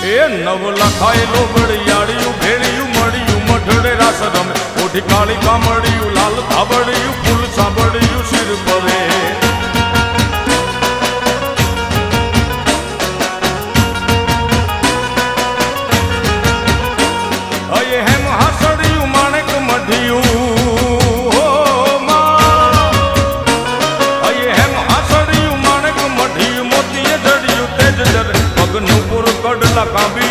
એ નવ લખાયેલો બળિયાળિયું ભેળિયું મળ્યું મઢડે રાસ રમે ઓઢી કાળી કામળિયું લાલ ધાબળિયું ફૂલ સાંભળિયું શિર પરે અયે હેમ હાસડિયું માણેક મઢિયું અયે હેમ હાસડિયું માણેક મઢિયું મોતીએ જડિયું તેજ જરે પગનું પૂર કડલા કાંબી